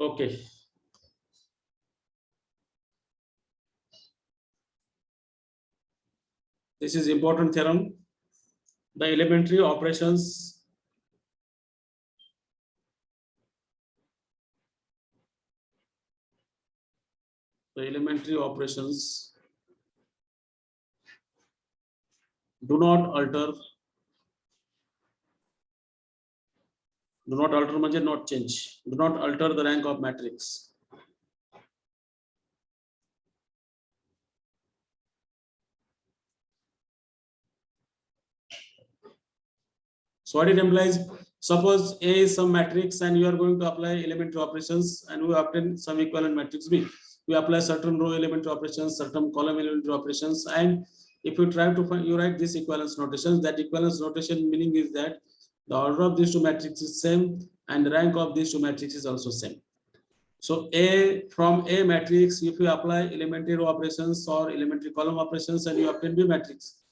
Okay. This is important theorem. The elementary operations do not alter म्हणजे not change, do not alter the rank of matrix. So what it implies, suppose A is some matrix and you are going to apply elementary operations and we obtain some equivalent matrix B. We apply certain row elementary operations, certain column elementary operations, and if you try to find, you write this equivalence notations. That equivalence notation meaning is that the order of these two matrices is same and the rank of these two matrices is also same. So A, from A matrix, if you apply elementary row operations or elementary column operations and you obtain B matrix,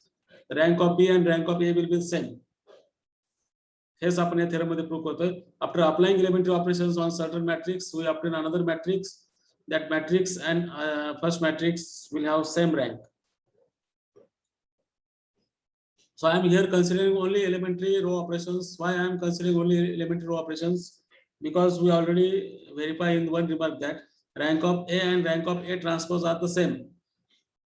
the rank of B and rank of A will be the same. हेच आपण या theorem मध्ये prove करतोय. After applying elementary operations on certain matrix, we obtain another matrix. That matrix and first matrix will have same rank. So I am here considering only elementary row operations. Why I am considering only elementary row operations? Because we already verify in one remark that rank of A and rank of A transpose are the same.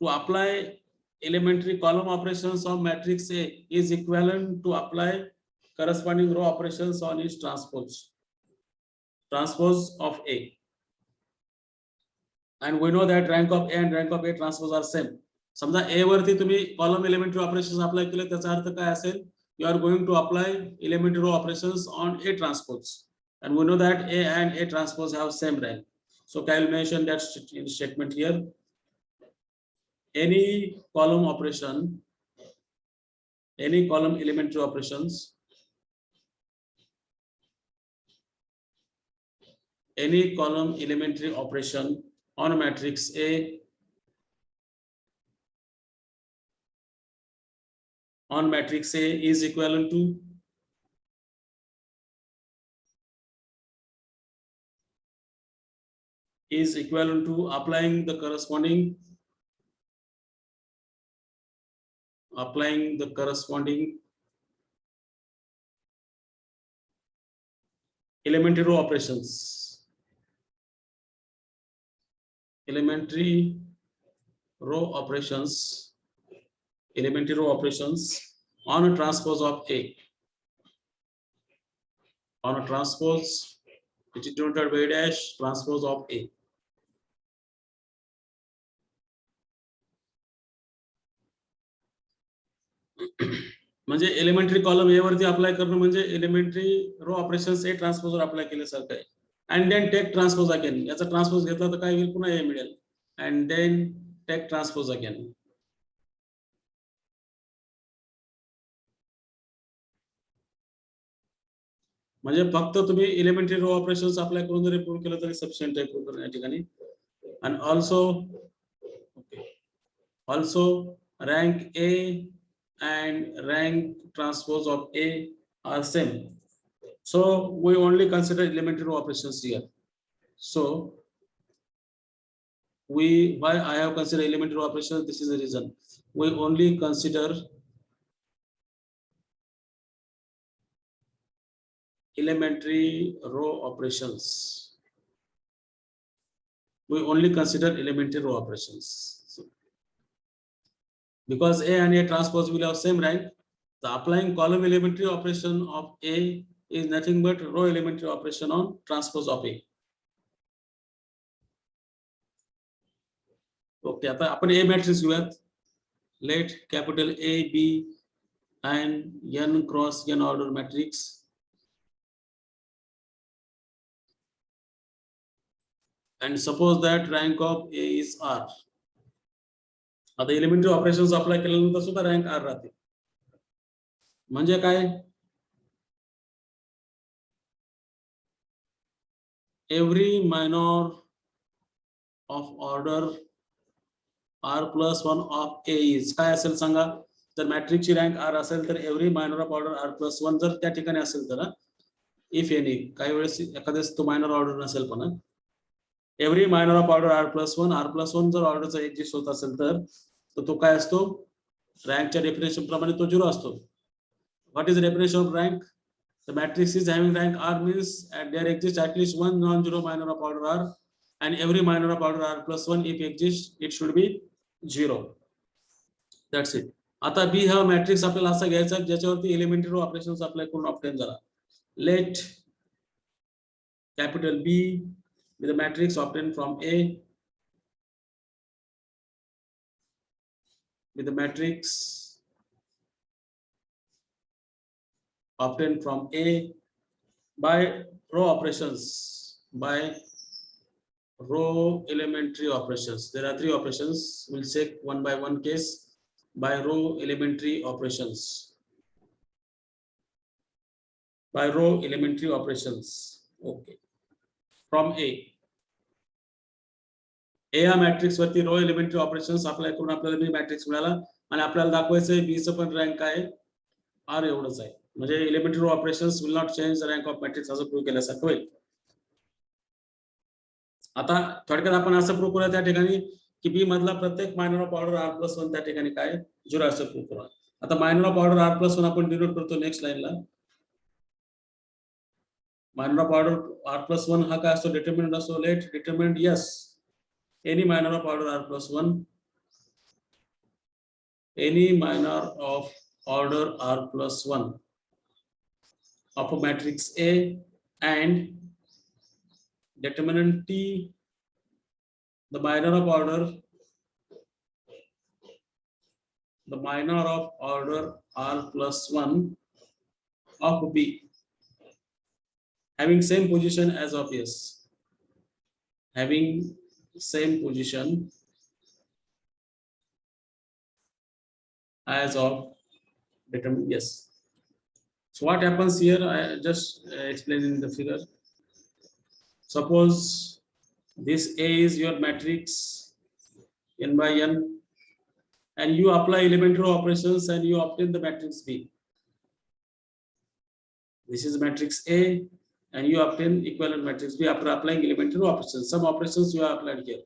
To apply elementary column operations on matrix A is equivalent to apply corresponding row operations on each transpose of A. And we know that rank of A and rank of A transpose are same. समजा A वरती तुम्ही column elementary operations apply केले, त्याचा अर्थ काय असेल? You are going to apply elementary row operations on A transpose, and we know that A and A transpose have same rank. So I will mention that statement here. Any column operation, any column elementary operations, any column elementary operation on matrix A is equivalent to applying the corresponding elementary row operations. Elementary row operations on a transpose of A. On a transpose, which is denoted by A dash, transpose of A. म्हणजे elementary column A वरती apply करणं म्हणजे elementary row operations A transpose वर apply केल्यासारखं आहे. And then take transpose again. याचा transpose घेतला तर काय होईल? पुन्हा ए मिळेल. And then take transpose again. म्हणजे फक्त तुम्ही एलिमेंटरी रो ऑपरेशन्स अप्लाय करून जरी प्रूव्ह केलं तरी सफिशियंट आहे प्रूव्ह करण्या ठिकाणी. And also rank A and rank transpose of A are same. So we only consider elementary row operations here. So why I have considered elementary row operations, this is the reason. We only consider elementary row operations. We only consider elementary row operations. Because A and A transpose will have same rank, the applying column elementary operation of A is nothing but row elementary operation on transpose of A. Okay, आता आपण A matrix घेऊयात. Let capital A, B and n cross n order matrix. And suppose that rank of A is R. आता elementary operations apply केल्यानंतर सुद्धा rank R राहते. म्हणजे काय? Every minor of order R+1 of A is काय असेल सांगा? जर मॅट्रिक्सची रँक आर असेल तर every minor of order R+1 जर त्या ठिकाणी असेल तर इफ एनी, काही वेळेस एखाद्यास तो मायनर ऑर्डर नसेल पण every minor of order R+1 जर ऑर्डरचा एक्झिस्ट होत असेल तर तो काय असतो, रँकच्या डेफिनेशन प्रमाणे तो 0 असतो. What is definition of rank? The matrix is having rank R means there exists at least one non-zero minor of order R, and every minor of order R+1 if exists, it should be 0. That's it. आता B हा matrix आपल्याला असा घ्यायचा ज्याच्यावरती elementary row operations apply करून obtain झाला. Let capital B be the matrix obtained from A, with the matrix obtained from A by row operations, by row elementary operations. There are 3 operations. We'll check one by one case. By row elementary operations. By row elementary operations. Okay. From A. A या matrix वरती row elementary operations apply करून आपल्याला बी matrix मिळाला आणि आपल्याला दाखवायचं बी चं पण रँक आहे आर एवढंच आहे. म्हणजे elementary row operations will not change the rank of matrix असं प्रूव्ह केल्यासारखं होईल. आता थोडक्यात आपण असं प्रूव्ह करूया त्या ठिकाणी की बी मधला प्रत्येक मायनर ऑफ ऑर्डर R+1 त्या ठिकाणी काय 0 असं प्रूव्ह करूया. आता मायनर ऑफ ऑर्डर R+1 आपण डिनोट करतो नेक्स्ट लाईनला. मायनर ऑफ ऑर्डर R+1 हा काय असतो, डिटर्मिनंट असतो. Let determinant S any minor of order R+1, any minor of order R+1 of a matrix A and determinant T, the minor of order R+1 of B having same position as of S, having same position as of determinant yes. So what happens here, I just explain in the figure. Suppose this A is your matrix n by n and you apply elementary operations and you obtain the matrix B. This is matrix A and you obtain equivalent matrix B after applying elementary operations. Some operations you have applied here.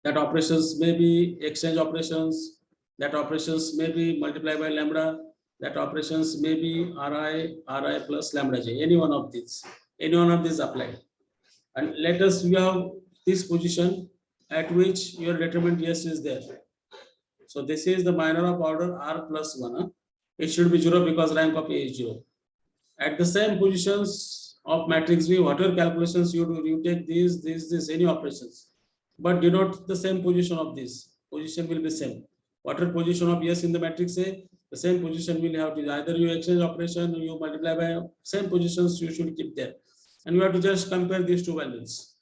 That operations may be exchange operations, that operations may be multiply by lambda, that operations may be Ri plus lambda j, any one of these applied. And let us you have this position at which your determinant yes is there. So this is the minor of order R+1. It should be 0 because rank of A is 0. At the same positions of matrix B, whatever calculations you do, you take these any operations, but denote the same position of this. Position will be same. Whatever position of yes in the matrix A, the same position will have to either you exchange operation, you multiply by same positions you should keep there, and you have to just compare these two values.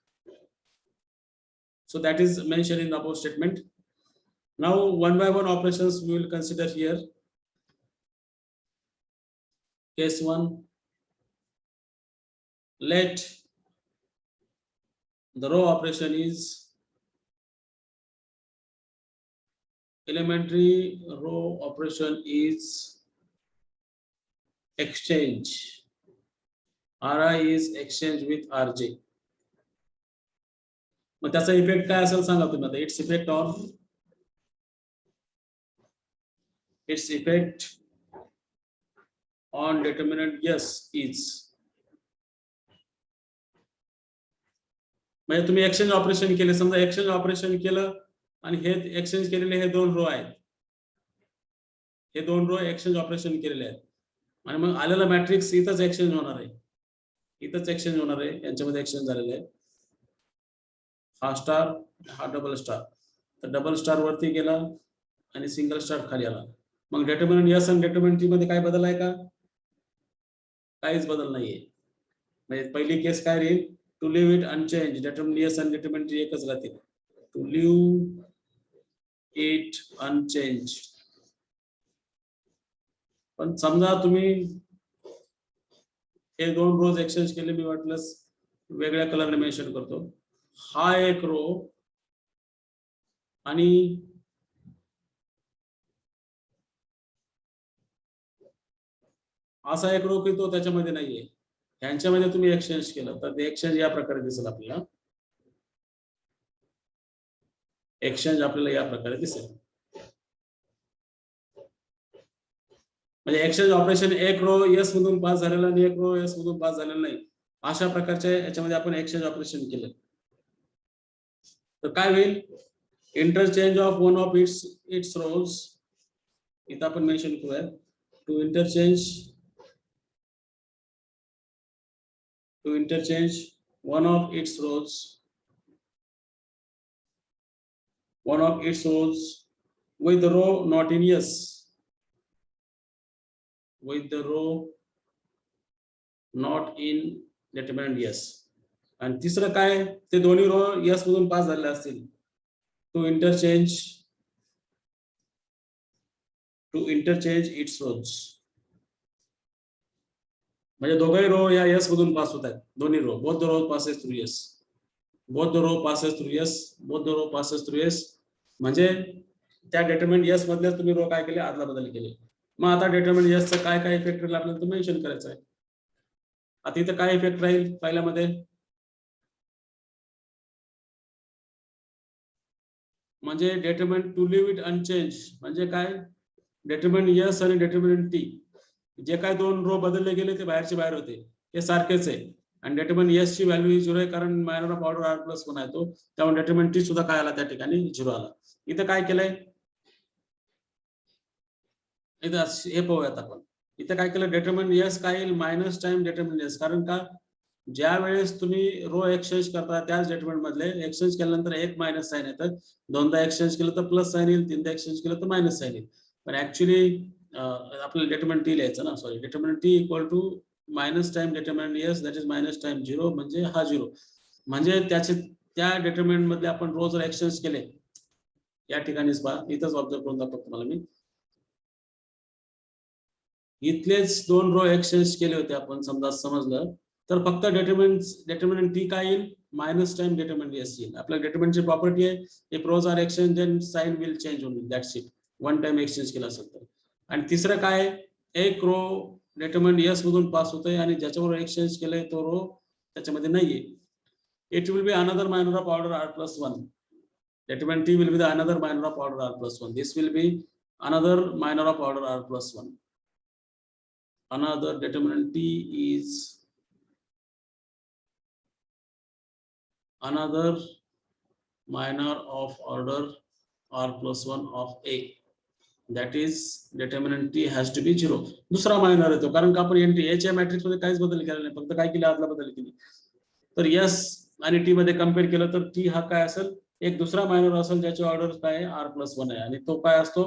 So that is mentioned in the above statement. Now one by one operations we will consider here. Case 1, let the row operation is elementary row operation is exchange. Ri is exchange with Rj. मग त्याचा effect काय असेल सांगा तुम्ही आता. its effect on determinant yes is, म्हणजे तुम्ही exchange operation केले, समजा एक्सचेंज ऑपरेशन केलं आणि हे एक्सचेंज केलेले हे 2 रो आहेत, हे 2 रो एक्सचेंज ऑपरेशन केलेले आहेत आणि मग आलेला मॅट्रिक्स इथंच एक्सचेंज होणार आहे, यांच्यामध्ये एक्सचेंज झालेले आहे. हा स्टार हा डबल स्टार, तर डबल स्टार वरती गेला आणि सिंगल स्टार खाली आला. मग डिटर्मिनंट यस आणि डिटर्मिनंट टी मध्ये काय बदल आहे का? काहीच बदल नाहीये. म्हणजे पहिली केस काय राहील, to leave it unchanged. Determinant S आणि डिटर्मिनंट टी एकच राहतील. To leave it unchanged. पण समजा तुम्ही हे 2 रोज एक्सचेंज केले, मी वाटलंस वेगळ्या कलरने मेन्शन करतो. हा एक रो आणि असा एक रो की तो त्याच्यामध्ये नाहीये, यांच्यामध्ये तुम्ही एक्सचेंज केलं तर ते एक्सचेंज या प्रकारे दिसेल आपल्याला. एक्सचेंज आपल्याला या प्रकारे दिसेल. म्हणजे एक्सचेंज ऑपरेशन एक रो यस मधून पास झालेला आणि एक रो यस मधून पास झालेला नाही, अशा प्रकारच्या याच्यामध्ये आपण एक्सचेंज ऑपरेशन केलं. तर काय होईल, interchange of one of its rows, इथं आपण मेन्शन करूया to interchange one of its rows with the row not in yes, with the row not in determinant yes. आणि तिसरं काय, ते दोन्ही रो यस मधून पास झालेले असतील. टू इंटरचेंज इट्स रोज, म्हणजे दोघे रो या यस मधून पास होत आहेत. दोन्ही row, both the row passes through S, both the row passes through S, both the row passes through S. म्हणजे त्या डिटरमिनंट यस मधले तुम्ही रो काय केले, आदला बदल केले. मग आता डिटरमिनंट यसचं काय काय इफेक्ट राहील आपल्याला मेन्शन करायचं आहे. आता इथं काय इफेक्ट राहील पहिल्यामध्ये, म्हणजे determinant to leave it unchanged, म्हणजे काय, डिटरमिनंट यस आणि डिटरमिनंट टी जे काय दोन रो बदलले गेले ते बाहेरचे बाहेर होते, ते सारखेच आहे. आणि डिटरमिनंट यस ची व्हॅल्यू ही 0 आहे, कारण मायनर ऑफ ऑर्डर r+1 आहे तो, त्यामुळे डिटरमिनंट टी सुद्धा काय आला त्या ठिकाणी 0 आला. इथं काय केलंय, इथं हे पाहूयात आपण. इथं काय केलं, डिटरमिनंट यस काय येईल, मायनस टाइम डिटरमिनंट यस. कारण का, ज्या वेळेस तुम्ही रो एक्सचेंज करता त्याच डिटरमिनंट मधले एक्सचेंज केल्यानंतर एक मायनस साइन येतं, दोनदा एक्सचेंज केलं तर प्लस साइन येईल, तीनदा एक्सचेंज केलं तर मायनस साइन येईल. पण ऍक्च्युली आपल्याला डिटरमिनंट टी लिहायचं ना, sorry, determinant T equal to minus time determinant S, that is minus time 0, म्हणजे हा 0. म्हणजे त्याचे त्या डिटरमिनंट मधले आपण रो जर एक्सचेंज केले, या ठिकाणीच पहा, इथंच ऑब्झर्व करून दाखवतो तुम्हाला मी. इथलेच दोन रो एक्सचेंज केले होते आपण, समजा समजलं तर फक्त डिटरमिनंट टी काय येईल, मायनस टाइम डिटरमिनंट यस येईल. आपल्या डिटरमिनंटची प्रॉपर्टी आहे, if rows are exchange then sign will change only, that's it. One time exchange केला असेल तर. आणि तिसरं काय, एक रो डिटरमिनंट यस मधून पास होतोय आणि ज्याच्यावर एक्सचेंज केलंय तो रो त्याच्यामध्ये नाहीये. It will be another minor of order r+1. determinant t will be the another minor of order r+1. This will be another minor of order r+1. Another determinant t is another minor of order r+1 of a. That is determinant t has to be 0. दुसरा minor येतो, कारण का आपण entry एच्या matrix मध्ये काहीच बदल केला नाही, फक्त काय केलं, आदला बदल केली. तर यस आणि टी मध्ये कम्पेअर केलं तर टी हा काय असेल, एक दुसरा मायनर असेल ज्याची ऑर्डर काय आहे, r+1 आहे. आणि तो काय असतो,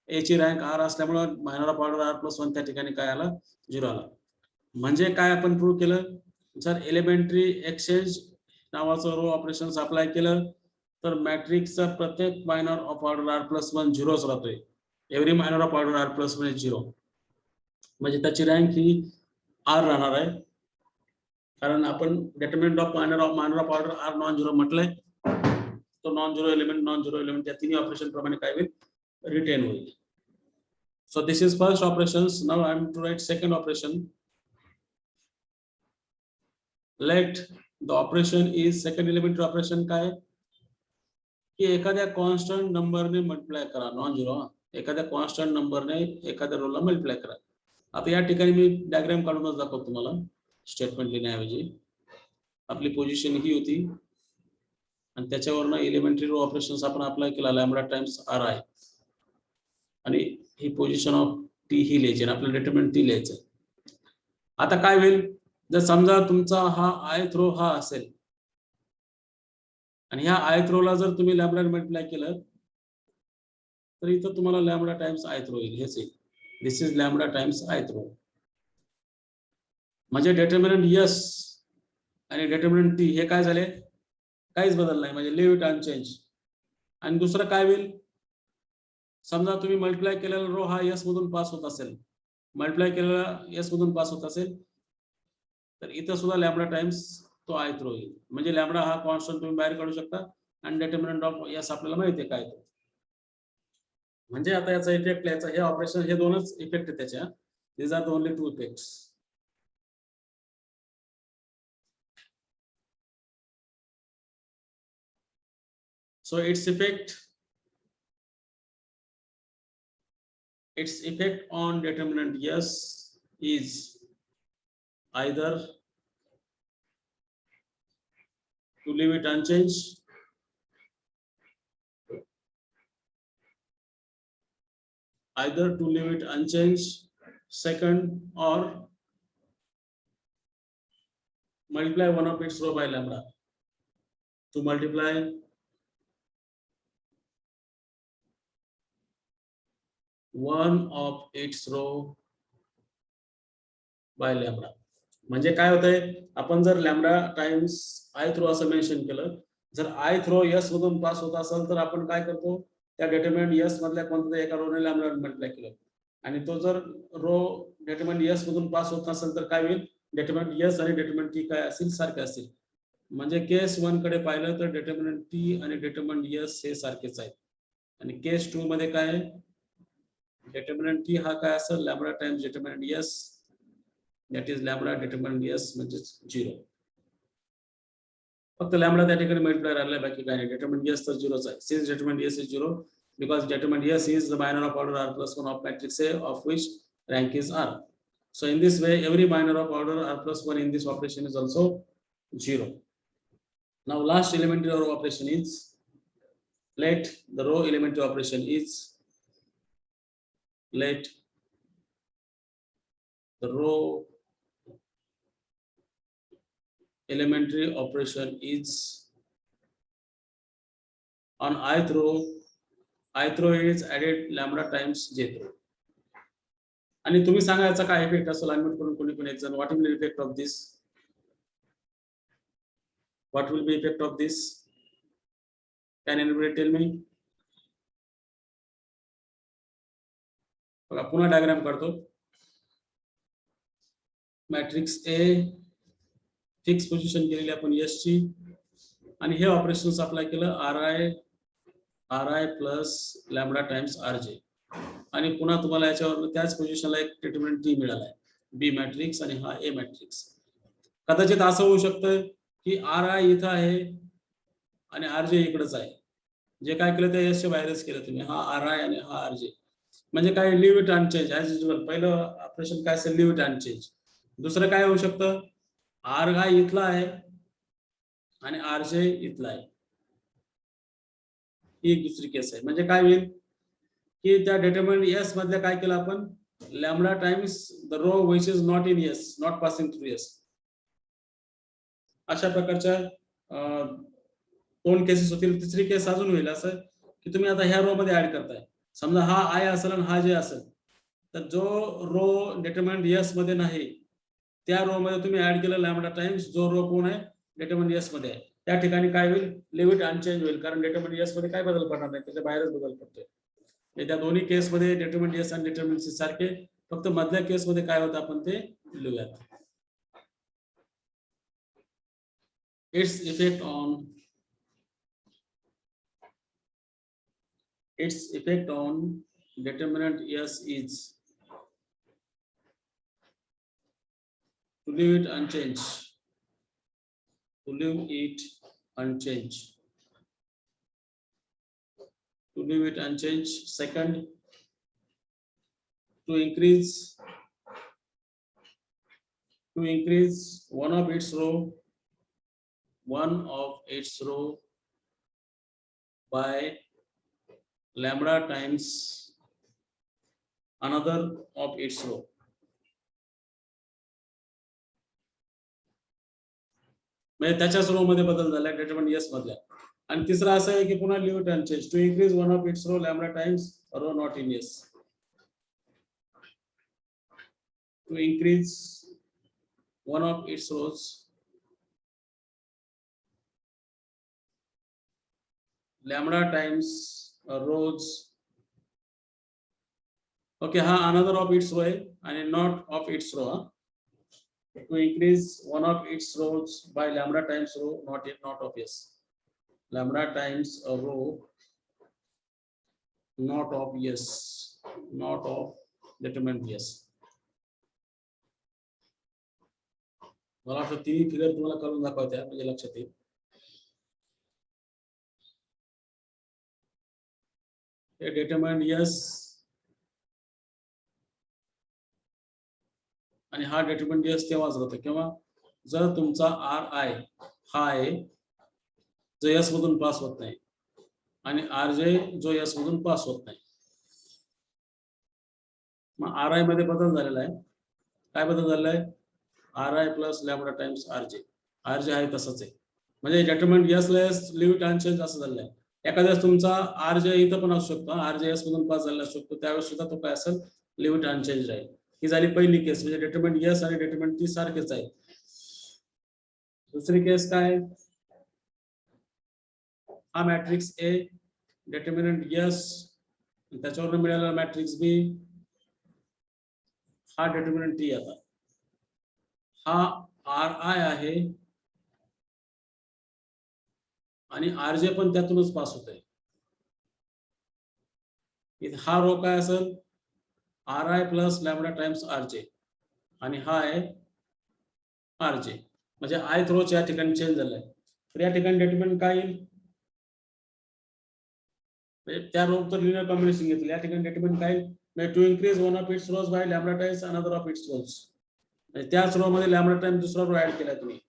ए ची रँक r असल्यामुळे मायनर ऑफ ऑर्डर r+1 त्या ठिकाणी काय आला, 0 आला. म्हणजे काय आपण प्रूव्ह केलं, जर एलिमेंटरी एक्सचेंज नावाचं रो ऑपरेशन अप्लाय केलं तर मॅट्रिक्सचा प्रत्येक मायनर ऑफ ऑर्डर r+1 0च राहतोय. Every minor of order r+1 is 0. म्हणजे त्याची रँक ही r राहणार आहे, कारण आपण determinant of minor of order r non 0 म्हटलंय. तो नॉन झिरो एलिमेंट या तिन्ही ऑपरेशन प्रमाणे काय होईल, रिटेन होईल. So this is first operation. Now I am to write second operation. Let the operation is second elementary operation काय, की एखाद्या कॉन्स्टंट नंबरने मल्टिप्लाय करा, नॉन झिरो, एखाद्या कॉन्स्टंट नंबरने एखाद्या रोला मल्टिप्लाय करा. आता या ठिकाणी मी डायग्राम काढूनच दाखवतो तुम्हाला, स्टेटमेंट लिहिण्याऐवजी. आपली पोझिशन ही होती आणि त्याच्यावरनं एलिमेंटरी रो ऑपरेशन्स आपण अप्लाय केला, लॅम्बडा टाइम्स r आहे, आणि ही पोझिशन ऑफ टी ही लिहायची आणि आपलं डिटरमिनंट टी लिहायचं. आता काय होईल, जर समजा तुमचा हा आयथ रो हा असेल आणि ह्या आयथ रोला जर तुम्ही लॅम्बडा मल्टिप्लाय केलं तर इथं तुम्हाला लॅम्बडा टाइम्स आयथ रो येईल, हेच येईल. This is lambda times ith row. म्हणजे डिटरमिनंट यस आणि डिटरमिनंट टी हे काय झाले, काहीच बदल नाही, म्हणजे लिव्ह इट अनचेंज. आणि दुसरं काय होईल, समजा तुम्ही मल्टिप्लाय केलेला रो हा यस मधून पास होत असेल, मल्टिप्लाय केलेला यस मधून पास होत असेल तर इथं सुद्धा लॅम्बडा टाइम्स तो आयथ रो येईल. म्हणजे लॅम्बडा हा कॉन्स्टंट तुम्ही बाहेर काढू शकता आणि डिटरमिनंट ऑफ यस आपल्याला माहिती आहे काय तो. म्हणजे आता याचा इफेक्ट याचा, हे ऑपरेशन, हे दोनच इफेक्ट आहे त्याच्या. These are the only two effects. So its effect its effect on determinant yes is either to leave it unchanged, second, or multiply one of its row by lambda. To multiply one of its row by lambda. म्हणजे काय होतंय, आपण जर lambda times I throw असं mention केलं, जर I throw yes मधून pass होत असेल तर आपण काय करतो, त्या डिटरमिनंट यस मधल्या कोणत्या एका रोने लॅम्बडा मल्टिप्लाय केलं, आणि तो जर रो डिटरमिनंट यस मधून पास होत नसेल तर काय होईल, डिटरमिनंट यस आणि डिटरमिनंट टी काय असतील, सारखे असतील. म्हणजे केस 1 कडे पाहिलं तर डिटरमिनंट टी आणि डिटरमिनंट यस हे सारखेच आहेत, आणि केस 2 मध्ये काय आहे, डिटरमिनंट टी हा काय असेल, lambda times determinant yes, that is lambda determinant yes म्हणजे 0. फक्त लॅम्बडा त्या ठिकाणी मल्टिप्लाय राहिला, बाकी काय नाही. determinant yes तर 0च आहे. since determinant yes is 0 because determinant yes is the minor of order r plus 1 of matrix A of which rank is r. So in this way every minor of order r plus 1 in this operation is also 0. Now last elementary row operation is, let the row elementary operation is, let the row elementary operation is on ith row is added lambda times jth row. आणि तुम्ही सांगा याचा काय effect असेल, unmute करून कोणी पण एक जण, what will be effect of this, what will be effect of this, can anybody tell me. बघा पुन्हा डायग्राम काढतो. मॅट्रिक्स ए फिक्स पोझिशन केलेली आपण एस ची, आणि हे ऑपरेशन्स अप्लाय केलं R I plus lambda times R J, आणि पुन्हा तुम्हाला याच्यावर त्याच पोझिशनला एक डिटरमिनंट टी मिळालाय, बी मॅट्रिक्स आणि हा ए मॅट्रिक्स. कदाचित असं होऊ शकतं की आर आय इथं आहे आणि आर जे इकडेच आहे, जे काय केलं ते एस च्या बाहेरच केलं तुम्ही, हा आर आय आणि हा आर जे, म्हणजे काय, leave it unchanged as usual. पहिलं ऑपरेशन काय असेल, लिव्ह इट अनचेंज. दुसरं काय होऊ शकतं, आर आय इथला आहे आणि आर जे इथला आहे, ही एक दुसरी केस आहे. म्हणजे काय होईल की त्या डिटरमिनंट एस मधल्या काय केलं आपण, lambda times the row which is not in S, not passing through S. अशा प्रकारच्या दोन केसेस होतील. तिसरी केस अजून होईल असं की तुम्ही आता ह्या रो मध्ये ऍड करताय, समजा हा आय असेल आणि हा जे असेल, तर जो रो डिटरमिनंट एस मध्ये नाही त्या रो मध्ये तुम्ही ऍड केलं लॅम्बडा टाइम्स जो रो कोण आहे, डिटरमिनंट एस मध्ये आहे, त्या ठिकाणी काय होईल, लिव्ह इट अनचेंज होईल, कारण डिटरमिनंट एस मध्ये काय बदल पडणार नाही, त्याच्या बाहेरच बदल पडतोय. त्या दोन्ही केस मध्ये डिटरमिनंट एस आणि डिटरमिनंट सी सारखे, फक्त मधल्या केस मध्ये काय होतं आपण ते लिहूयात. its effect on determinant yes is to leave it unchanged, second, to increase one of its row by lambda times another of its row. म्हणजे त्याच्याच रो मध्ये बदल झाला डिटरमिनंट एस मधल्या. आणि तिसरा असं आहे की पुन्हा leave it unchanged, to increase one of its row lambda times row not in S, to increase one of its rows lambda times rows. Okay, हा another of its row आहे आणि not of its row. To increase one of its rows by lambda times row not of s, lambda times a row not of s, not of determinant s. मला वाटतं तिन्ही figure तुम्हाला करून दाखवत्या म्हणजे लक्षात येईल. हे डिटरमिनंट एस आणि हा डिटर्मिनंट एस तेव्हाच होतं किंवा जर तुमचा आर आय हा आहे जो एस मधून पास होत नाही आणि आर जे जो एस मधून पास होत नाही. मग आर आय मध्ये बदल झालेला आहे. काय बदल झालेला आहे? R I plus lambda times R J आहे तसंच आहे. म्हणजे determinant S less leave it unchanged असं झालेलं आहे. एखाद्या वेळेस तुमचा आर जे इथं पण असू शकतो, आर जे एस मधून पास झालेला असू शकतो, त्यावेळेस सुद्धा तो काय असेल लिव्ह इट अनचेंज राहील. ही झाली पहिली केस, म्हणजे डिटर्मिनंट एस आणि डिटर्मिनंट टी सारखेच आहे. दुसरी केस काय? हा मॅट्रिक्स ए डिटर्मिनंट एस त्याच्यावरून मिळालेला मॅट्रिक्स बी हा डिटर्मिनंट टी. आता हा आर आय आहे आणि आर जे पण त्यातूनच पास होत आहे. हा रो काय असेल? R I plus lambda times R J आणि हा आहे आर जे. म्हणजे आय रोच या ठिकाणी चेंज झालाय. तर या ठिकाणी डिटर्मिनंट काय येईल? त्या रो तर लिनियर कॉम्बिनेशन घेतली. या ठिकाणी डिटर्मिनंट काय येईल? To increase one of its rows by lambda times another of its rows. त्याच रो मध्ये लॅम्बडा टाइम दुसरा रो ऍड केला तुम्ही.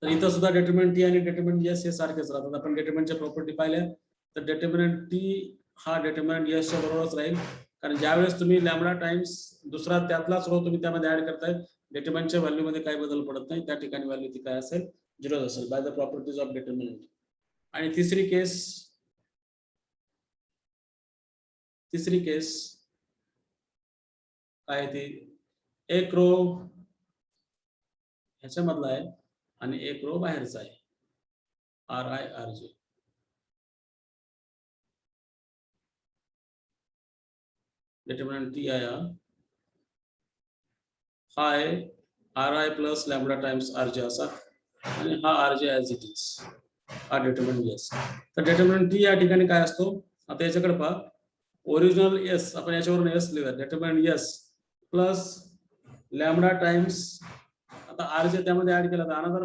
तर इथं सुद्धा डिटर्मिनंट टी आणि डिटर्मिनंट एस हे सारखेच राहतात. आपण डिटर्मिनंटच्या प्रॉपर्टी पाहिल्या तर डिटर्मिनंट टी हा डिटर्मिनंट एस च्या बरोबरच राहील. कारण ज्यावेळेस तुम्ही लॅम्बडा टाइम्स दुसरा त्यातलाच रो तुम्ही त्यामध्ये ऍड करताय, डिटर्मिनंटच्या व्हॅल्यू मध्ये काही बदल पडत नाही. त्या ठिकाणी व्हॅल्यू ती काय असेल? 0 असेल by the properties of determinant. आणि तिसरी केस काय ती? एक रो ह्याच्यामधला आहे आणि एक रो बाहेरचा आहे, R I R J. Determinant T आया हा आहे R I plus lambda times R J असा आणि हा R J as it is, हा डिटर्मिनंट एस. तर डिटर्मिनंट टी या ठिकाणी काय असतो? आता याच्याकडे पहा. ओरिजिनल एस आपण याच्यावरून एस लिहूया. Determinant S plus lambda times आता आर जे त्यामध्ये ऍड केला तर another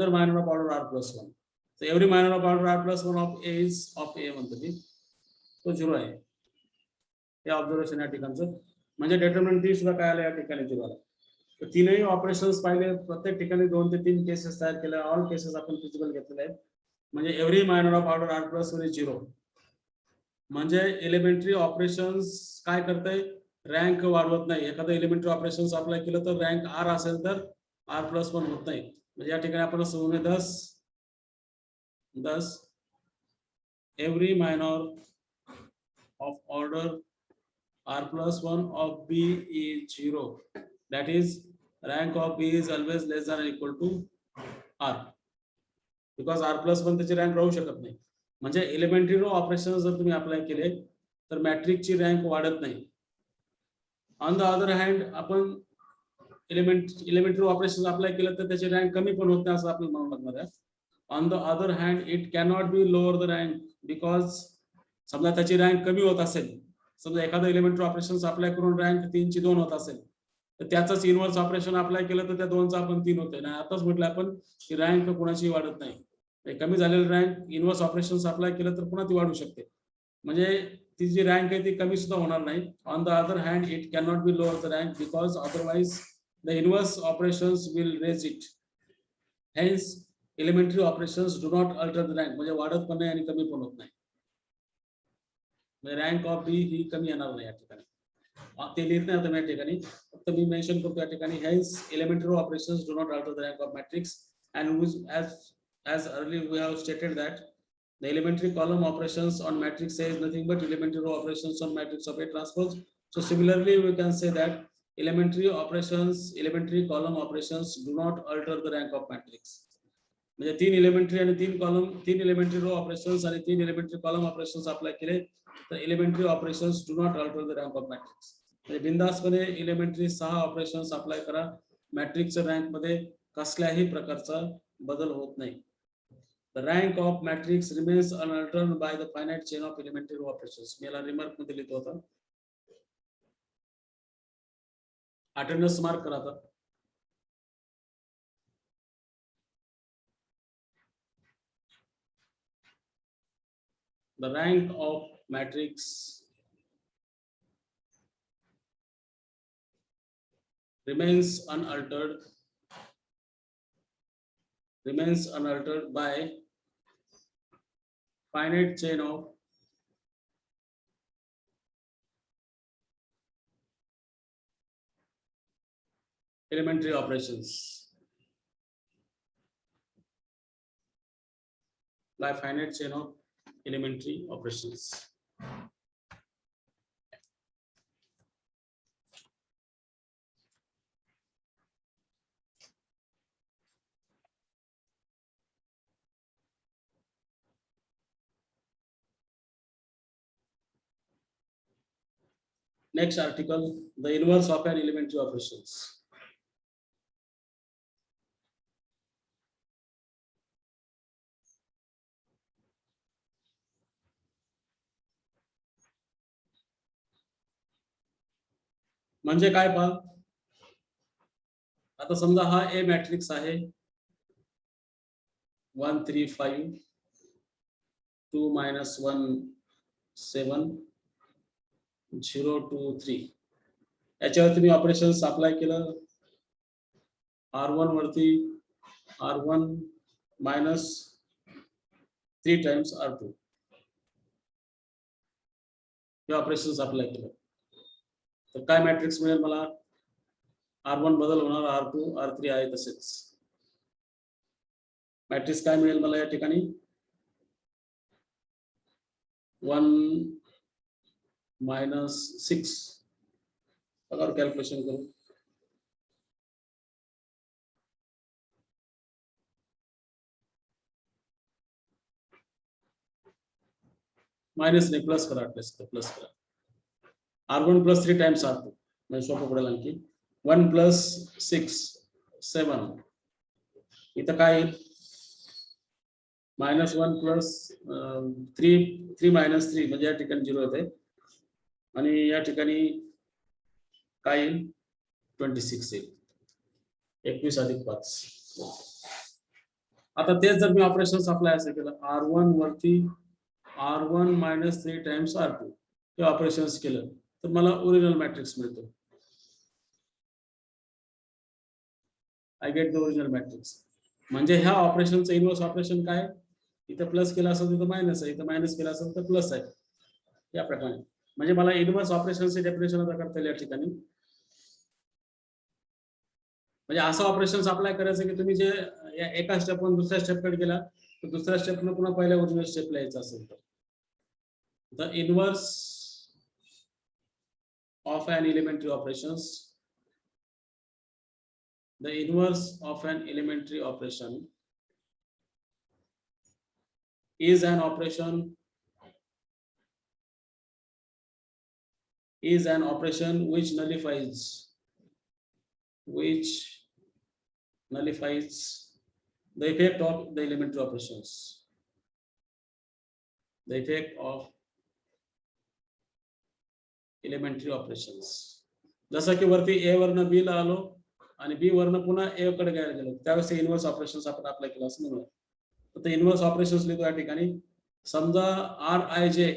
minor of order r plus 1. So every minor of order r plus 1 of a is of a म्हणतो ती तो 0 आहे. हे ऑब्झर्वेशन या ठिकाणचं. म्हणजे डिटर्मिनंट टी सुद्धा काय आलं या ठिकाणी 0 आला. तर तीनही ऑपरेशन्स पाहिले, प्रत्येक ठिकाणी 2 ते 3 केसेस तयार केल्या. ऑल केसेस आपण फिजिबल घेतलेले आहेत. म्हणजे every minor of order r plus 1 is 0. म्हणजे एलिमेंटरी ऑपरेशन्स काय करते? रँक वाढवत नाही. एखादं एलिमेंटरी ऑपरेशन्स अप्लाय केलं तर रँक आर असेल तर r plus 1 होत नाही. म्हणजे या ठिकाणी आपण असं म्हणू 10 every minor of order r plus 1 of b is 0. That is rank of b is always less than or equal to r. Because r plus 1 त्याची रँक राहू शकत नाही. म्हणजे एलिमेंटरी रो ऑपरेशन जर तुम्ही अप्लाय केले तर मॅट्रिक्सची रँक वाढत नाही. ऑन द अदर हँड आपण एलिमेंटरी ऑपरेशन अप्लाय केलं तर त्याची रँक कमी पण होत नाही असं आपल्याला म्हणावं लागणार आहे. On the other hand it cannot be lower the rank because समजा त्याची रँक कमी होत असेल, समजा एखादं एलिमेंटरी ऑपरेशन अप्लाय करून रँक 3 ची 2 होत असेल तर त्याचंच इनव्हर्स ऑपरेशन अप्लाय केलं तर त्या 2चा आपण 3 होतोय ना. आताच म्हटलं आपण की रँक कोणाची वाढत नाही. कमी झालेली रँक इनव्हर्स ऑपरेशन अप्लाय केलं तर पुन्हा ती वाढू शकते. म्हणजे ती जी रँक आहे ती कमी सुद्धा होणार नाही. On the other hand it cannot be lower the rank because otherwise the inverse operations will raise it. Hence elementary operations do not alter the rank. म्हणजे वाढत पण नाही आणि कमी पण होत नाही. म्हणजे रँक ऑफ बी ही कमी येणार नाही या ठिकाणी. ते लिहित नाही आता या ठिकाणी, फक्त मी मेन्शन करतो या ठिकाणी. Hence elementary operations do not alter the rank of matrix and as earlier we have stated that the elementary column operations on matrix A is nothing but elementary row operations on matrix of A transpose. So similarly we can say that elementary column operations do not alter the rank of matrix. म्हणजे 3 elementary आणि 3 elementary row operations आणि 3 elementary column operations apply केले तर elementary operations do not alter the rank of matrix. म्हणजे बिंदासपणे elementary 6 operations apply करा. मॅट्रिक्सच्या rank मध्ये कसल्याही प्रकारचा बदल होत नाही. The rank of matrix remains unaltered by the finite chain of elementary row operations. मी याला रिमार्क मध्ये लिहितो होता. अटेंडन्स मार्क करा आता. the rank of matrix remains unaltered by finite chain of elementary operations. By finite chain of elementary operations. Next article, the inverse of an elementary operations. म्हणजे काय पहा, आता समजा हा ए मॅट्रिक्स आहे 1 3 5 2 -1 7 0 2 3 याच्यावर तुम्ही ऑपरेशन्स अप्लाय केलं R1 वरती R1 minus 3 times R2 हे ऑपरेशन्स अप्लाय केलं तर काय मॅट्रिक्स मिळेल मला R1 बदल होणार R2 R3 आहे तसेच मॅट्रिक्स काय मिळेल मला या ठिकाणी 1 -6 अगर कॅल्क्युलेशन करू माइनस नहीं प्लस करा प्लस करा R1 plus 3 times R2 म्हणजे सोपं पडेल आणखी 1 plus 6 7 इथं काय येईल -1 plus 3 minus 3 म्हणजे या ठिकाणी 0 येते आणि या ठिकाणी काय येईल 26 येईल 21 अधिक 5 आता तेच जर मी ऑपरेशन्स अप्लाय असं केलं R1 वरती R1 minus 3 times R2 हे ऑपरेशन्स केलं तर मला ओरिजिनल मॅट्रिक्स मिळतो I get the original matrix म्हणजे ह्या ऑपरेशनचं इन्व्हर्स ऑपरेशन काय इथं प्लस केलं असेल तिथं मायनस आहे इथं मायनस केलं असेल तर प्लस आहे या प्रकारे म्हणजे मला इन्व्हर्स ऑपरेशनचे डेफिनेशन आता करता येईल या ठिकाणी म्हणजे असं ऑपरेशन्स अप्लाय करायचं की तुम्ही जे एका स्टेपवरून दुसऱ्या स्टेपकडे गेला तर दुसऱ्या स्टेपनं पुन्हा पहिल्या ओरिजिनल स्टेपला यायचं असेल तर the inverse of an elementary operations the inverse of an elementary operation is an operation which nullifies the effect of the elementary operations the effect of elementary operations जसं की वरती ए वरनं बी ला आलो आणि बी वरनं पुन्हा ए कडे गेलो त्यावेळेस इन्व्हर्स ऑपरेशन्स आपण अप्लाय केलं असं म्हणूया तर इन्व्हर्स ऑपरेशन्स लिहितो या ठिकाणी समजा आर आय जे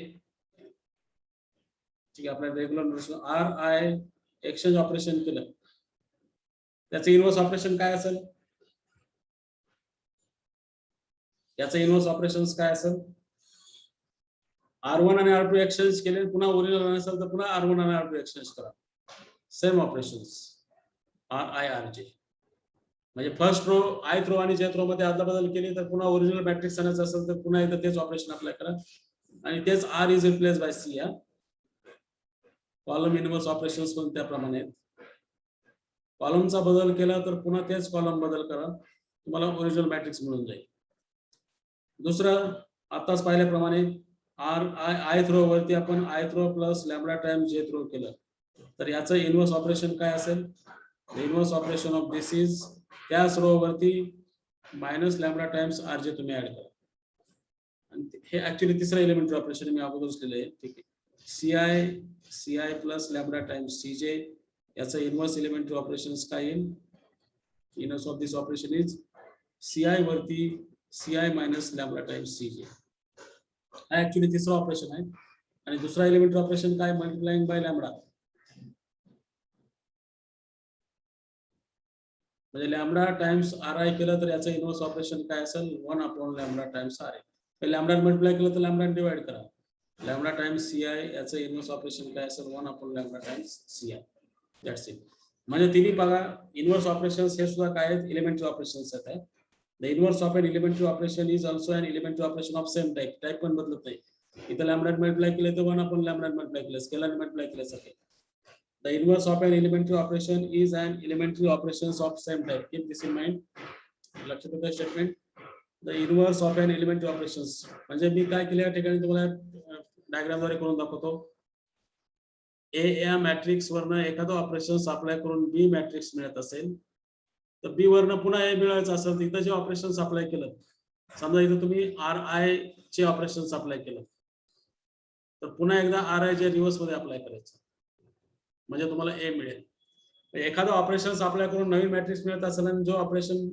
ठीक आहे आपल्या regular R I exchange operation केलं त्याचं इन्व्हर्स ऑपरेशन काय असेल याचं इन्व्हर्स ऑपरेशन्स काय असेल R1 आणि R2 एक्सचेंज केले पुन्हा ओरिजिनल असेल तर पुन्हा R1 आणि R2 एक्सचेंज करा सेम ऑपरेशन्स RIRJ म्हणजे फर्स्ट रो ith रो आणि jth रो मध्ये अदलाबदल केली तर पुन्हा ओरिजिनल मॅट्रिक्स आणायचं असेल तर पुन्हा इथं तेच ऑपरेशन अप्लाय करा आणि तेच R is replace by C या कॉलम इन्व्हर्स ऑपरेशन्स पण त्याप्रमाणे कॉलमचा बदल केला तर पुन्हा तेच कॉलम बदल करा तुम्हाला ओरिजिनल मॅट्रिक्स मिळून जाईल दुसरं आताच पाहिल्याप्रमाणे ith रो वरती आपण ith row plus lambda times jth row केलं तर याचं इन्व्हर्स ऑपरेशन काय असेल inverse operation of this is त्याच रो वरती मायनस लॅम्बडा टाइम्स rj तुम्ही ऍड करा आणि हे ऍक्च्युअली तिसरं एलिमेंटरी ऑपरेशन मी अगोदरच लिहिलं आहे ठीक आहे ci plus lambda times cj याचं इन्व्हर्स एलिमेंटरी ऑपरेशन्स काय येईल inverse of this operation is ci वरती ci minus lambda times cj हा ऍक्च्युली तिसरं ऑपरेशन आहे. आणि दुसरा एलिमेंटरी ऑपरेशन काय, मल्टिप्लाइंग बाय लॅमडा. म्हणजे लॅमडा टाइम्स आर आय केलं तर याचं इनव्हर्स ऑपरेशन काय असेल, 1 lambda times R I. Lambda multiply केलं तर लॅमडा डिवाइड करा. लॅमडा टाइम्स सी आय याचं इनव्हर्स ऑपरेशन काय असेल, 1 lambda times C I. That's it. म्हणजे तिन्ही बघा इनव्हर्स ऑपरेशन्स हे सुद्धा काय आहेत, एलिमेंटरी ऑपरेशन्स आहेत. The inverse of an elementary operation is also an elementary operation of same type. Type पण बदलत नाही. इथं लॅमडा मल्टिप्लाय केलं तर 1 लॅमडा मल्टिप्लाय केलं, स्केलर मल्टिप्लाय केल्यासारखे. The inverse of an elementary operation is an elementary operations of same type. Keep this in mind. लक्षात येतं statement. The inverse of an elementary operations म्हणजे मी काय केलं या ठिकाणी तुम्हाला डायग्रामद्वारे करून दाखवतो. ए या मॅट्रिक्स वरनं एखादं ऑपरेशन्स अप्लाय करून बी मॅट्रिक्स मिळत असेल तर बी वरनं पुन्हा ए मिळायचं असेल तर इथं जे ऑपरेशन्स अप्लाय केलं, समजा इथं तुम्ही आर आय चे ऑपरेशन्स अप्लाय केलं तर पुन्हा एकदा आर आय चे रिव्हर्स मध्ये अप्लाय करायचं म्हणजे तुम्हाला ए मिळेल. एखादं ऑपरेशन अप्लाय करून नवीन मॅट्रिक्स मिळत असेल आणि जो ऑपरेशन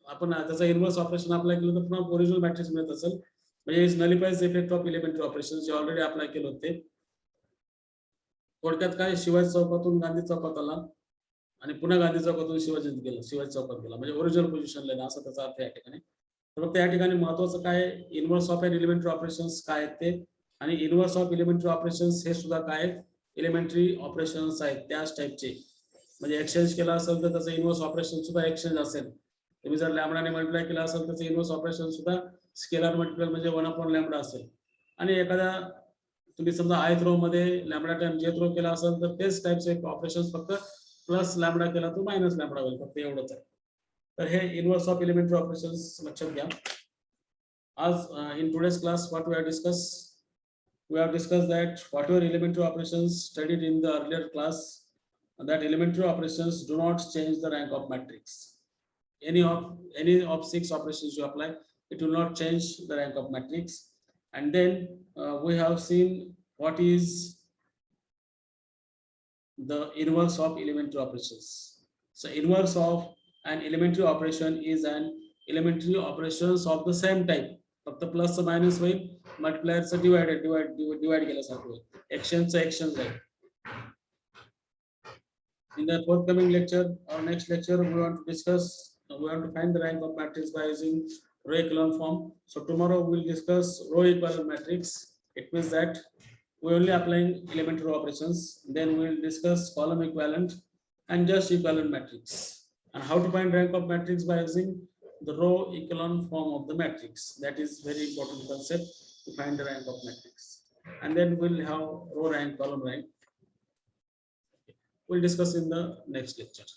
आपण त्याचा इनव्हर्स ऑपरेशन अप्लाय केलं तर पुन्हा ओरिजिनल मॅट्रिक्स मिळत असेल म्हणजे is nullifies effect of elementary operation जे ऑलरेडी अप्लाय केलं होते. थोडक्यात काय, शिवाजी चौकातून गांधी चौकात आला आणि पुन्हा गांधी चौकातून शिवाजी गेला, शिवाजी चौकात गेला म्हणजे ओरिजिनल पोझिशनला आहे असा त्याचा अर्थ या ठिकाणी. तर फक्त या ठिकाणी महत्वाचं काय, inverse of an elementary operations काय आहेत ते, आणि इनव्हर्स ऑफ एलिमेंटरी ऑपरेशन्स हे सुद्धा काय आहेत, एलिमेंटरी ऑपरेशन्स आहेत त्याच टाइपचे. म्हणजे एक्सचेंज केला असेल तर त्याचं इनव्हर्स ऑपरेशन सुद्धा एक्सचेंज असेल. तुम्ही जर लॅमडाने मल्टिप्लाय केला असेल तर त्याचं इनव्हर्स ऑपरेशन सुद्धा स्केलर मल्टिप्लाय म्हणजे 1 लॅमडा असेल. आणि एखाद्या तुम्ही समजा आयथ रो मध्ये लॅमडा टाइम जेथ रो केला असेल तर तेच टाइपचे ऑपरेशन्स फक्त प्लस लॅमडा केला तर मायनस लॅमडा होईल, फक्त एवढंच आहे. तर हे इनव्हर्स ऑफ एलिमेंटरी ऑपरेशन्स लक्षात घ्या. आज in today's class what we have discussed that whatever elementary operations studied in the earlier class, that elementary operations do not change the rank of matrix. Any of 6 operations you apply, it will not change the rank of matrix. And then we have seen what is the inverse of elementary operations. So inverse of an elementary operation is an elementary operations of the same type. फक्त plus minus होईल, मल्टिप्लायरचं divide केल्यासारखं होईल, एक्शनचं action जाईल. In the forthcoming lecture or next lecture, we want to find the rank of matrix by using row echelon form. So tomorrow we will discuss row equivalent matrix. It means that we only applying elementary operations. Then we will discuss column equivalent and just equivalent matrix, and how to find rank of matrix by using the row echelon form of the matrix. That is very important concept to find the rank of matrix. And then we'll have row rank, column rank. We'll discuss in the next lecture.